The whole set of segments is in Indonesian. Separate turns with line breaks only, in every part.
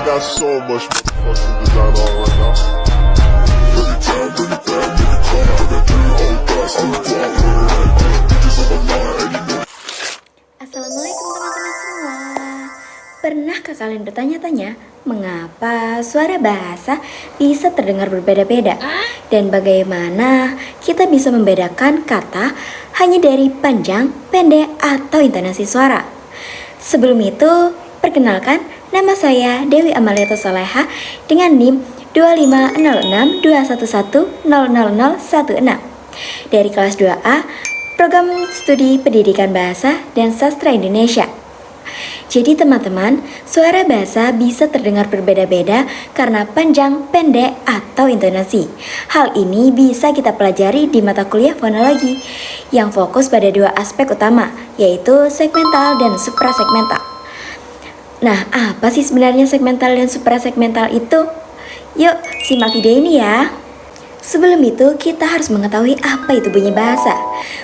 got so much motherfucking design on right now. Bring it down, bring it down, make it come. I got 3 whole thoughts, I'm the guap, bitches on my line, and you know.
Assalamualaikum teman-teman semua. Pernahkah kalian bertanya-tanya mengapa suara bahasa bisa terdengar berbeda-beda? Dan bagaimana kita bisa membedakan kata hanya dari panjang, pendek, atau intonasi suara? Sebelum itu, perkenalkan, nama saya Dewi Amaliata Soleha dengan NIM 2506211000016 dari kelas 2A Program Studi Pendidikan Bahasa dan Sastra Indonesia. Jadi teman-teman, suara bahasa bisa terdengar berbeda-beda karena panjang, pendek, atau intonasi. Hal ini bisa kita pelajari di mata kuliah fonologi yang fokus pada 2 aspek utama, yaitu segmental dan suprasegmental. Nah, apa sih sebenarnya segmental dan suprasegmental itu? Yuk, simak video ini ya. Sebelum itu, kita harus mengetahui apa itu bunyi bahasa.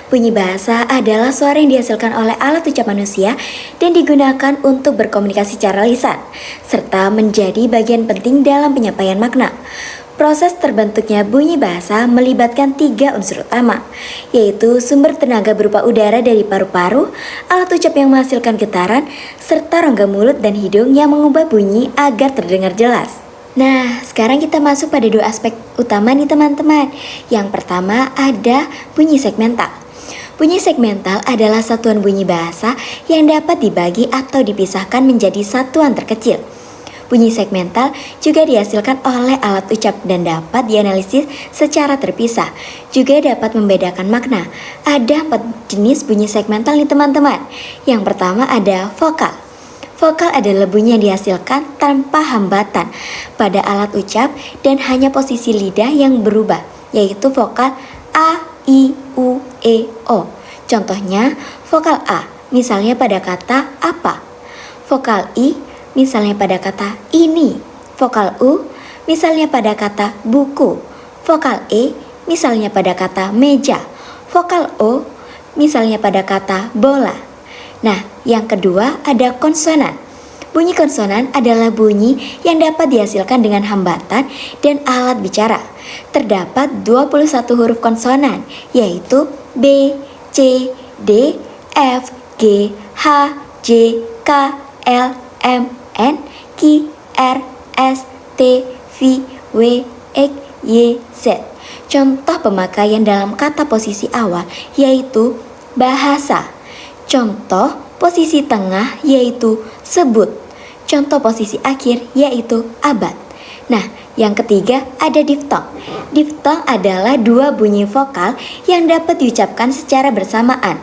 Bunyi bahasa adalah suara yang dihasilkan oleh alat ucap manusia dan digunakan untuk berkomunikasi secara lisan, serta menjadi bagian penting dalam penyampaian makna. Proses terbentuknya bunyi bahasa melibatkan 3 unsur utama, yaitu sumber tenaga berupa udara dari paru-paru, alat ucap yang menghasilkan getaran, serta rongga mulut dan hidung yang mengubah bunyi agar terdengar jelas. Nah, sekarang kita masuk pada 2 aspek utama nih teman-teman. Yang pertama ada bunyi segmental. Bunyi segmental adalah satuan bunyi bahasa yang dapat dibagi atau dipisahkan menjadi satuan terkecil. Bunyi segmental juga dihasilkan oleh alat ucap dan dapat dianalisis secara terpisah. Juga dapat membedakan makna. Ada 4 jenis bunyi segmental nih teman-teman. Yang pertama ada vokal. Vokal adalah bunyi yang dihasilkan tanpa hambatan pada alat ucap dan hanya posisi lidah yang berubah, yaitu vokal A, I, U, E, O. Contohnya, vokal A misalnya pada kata apa. Vokal I misalnya pada kata ini. Vokal U misalnya pada kata buku. Vokal E misalnya pada kata meja. Vokal O misalnya pada kata bola. Nah, yang kedua ada konsonan. Bunyi konsonan adalah bunyi yang dapat dihasilkan dengan hambatan dan alat bicara. Terdapat 21 huruf konsonan, yaitu B, C, D, F, G, H, J, K, L, M, N, Q, R, S, T, V, W, X, Y, Z. Contoh pemakaian dalam kata posisi awal yaitu bahasa. Contoh posisi tengah yaitu sebut. Contoh posisi akhir yaitu abad. Nah, yang ketiga ada diftong. Diftong adalah 2 bunyi vokal yang dapat diucapkan secara bersamaan.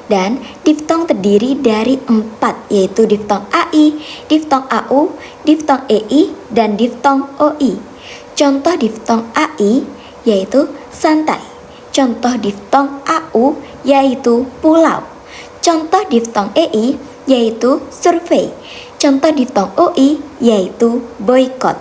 Dan diftong terdiri dari 4, yaitu diftong AI, diftong AU, diftong EI, dan diftong OI. Contoh diftong AI yaitu santai. Contoh diftong AU yaitu pulau. Contoh diftong EI yaitu survei. Contoh diftong OI yaitu boykot.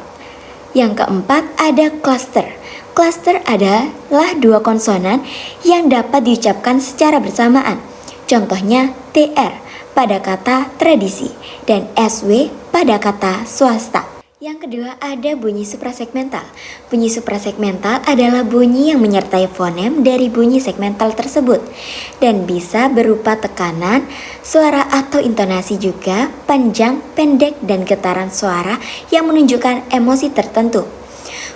Yang keempat ada cluster. Cluster adalah 2 konsonan yang dapat diucapkan secara bersamaan. Contohnya TR pada kata tradisi dan SW pada kata swasta. Yang kedua ada bunyi suprasegmental. Bunyi suprasegmental adalah bunyi yang menyertai fonem dari bunyi segmental tersebut dan bisa berupa tekanan, suara atau intonasi juga, panjang, pendek, dan getaran suara yang menunjukkan emosi tertentu.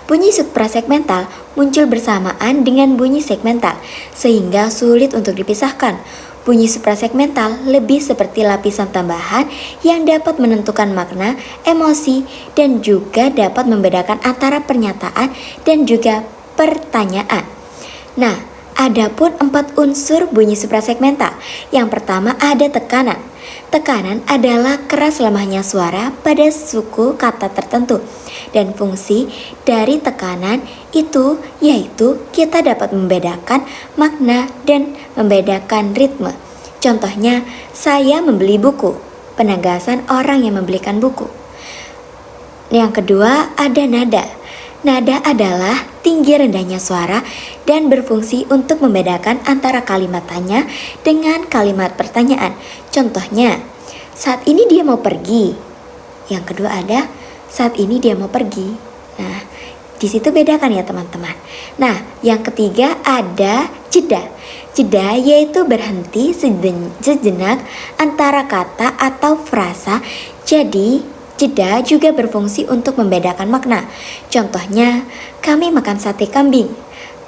Bunyi suprasegmental muncul bersamaan dengan bunyi segmental sehingga sulit untuk dipisahkan. Bunyi suprasegmental lebih seperti lapisan tambahan yang dapat menentukan makna, emosi, dan juga dapat membedakan antara pernyataan dan juga pertanyaan. Nah, adapun 4 unsur bunyi suprasegmental. Yang pertama ada tekanan. Tekanan adalah keras lemahnya suara pada suku kata tertentu. Dan fungsi dari tekanan itu yaitu kita dapat membedakan makna dan membedakan ritme. Contohnya, saya membeli buku. Penegasan orang yang membelikan buku. Yang kedua ada nada. Nada adalah tinggi rendahnya suara dan berfungsi untuk membedakan antara kalimat tanya dengan kalimat pertanyaan. Contohnya, saat ini dia mau pergi. Yang kedua ada, saat ini dia mau pergi. Nah, di situ bedakan ya teman-teman. Nah, yang ketiga ada jeda. Jeda yaitu berhenti sejenak antara kata atau frasa. Jadi, jeda juga berfungsi untuk membedakan makna. Contohnya, kami makan sate kambing.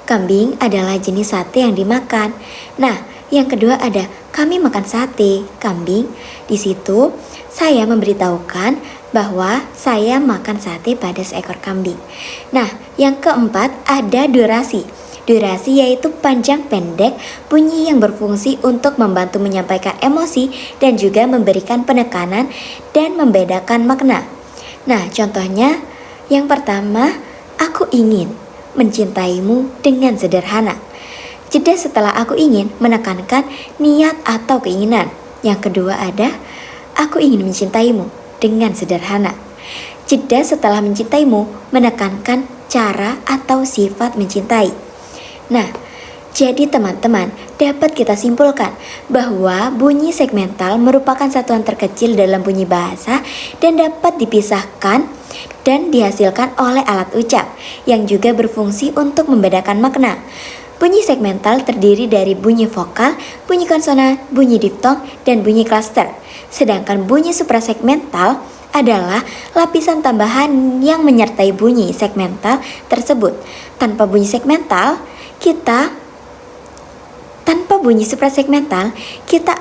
Kambing adalah jenis sate yang dimakan. Nah, yang kedua ada kami makan sate kambing. Di situ saya memberitahukan bahwa saya makan sate pada seekor kambing. Nah, yang keempat ada durasi. Durasi yaitu panjang pendek, bunyi yang berfungsi untuk membantu menyampaikan emosi dan juga memberikan penekanan dan membedakan makna. Nah, contohnya yang pertama, aku ingin mencintaimu dengan sederhana. Jeda setelah aku ingin menekankan niat atau keinginan. Yang kedua ada, aku ingin mencintaimu dengan sederhana. Jeda setelah mencintaimu menekankan cara atau sifat mencintai. Nah, jadi teman-teman dapat kita simpulkan bahwa bunyi segmental merupakan satuan terkecil dalam bunyi bahasa dan dapat dipisahkan dan dihasilkan oleh alat ucap yang juga berfungsi untuk membedakan makna. Bunyi segmental terdiri dari bunyi vokal, bunyi konsonan, bunyi diftong, dan bunyi klaster. Sedangkan bunyi suprasegmental adalah lapisan tambahan yang menyertai bunyi segmental tersebut. Tanpa bunyi suprasegmental, kita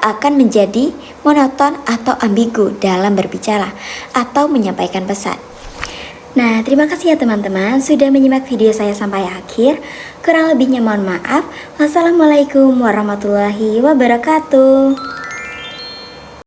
akan menjadi monoton atau ambigu dalam berbicara atau menyampaikan pesan. Nah, terima kasih ya teman-teman sudah menyimak video saya sampai akhir. Kurang lebihnya mohon maaf. Wassalamualaikum warahmatullahi wabarakatuh.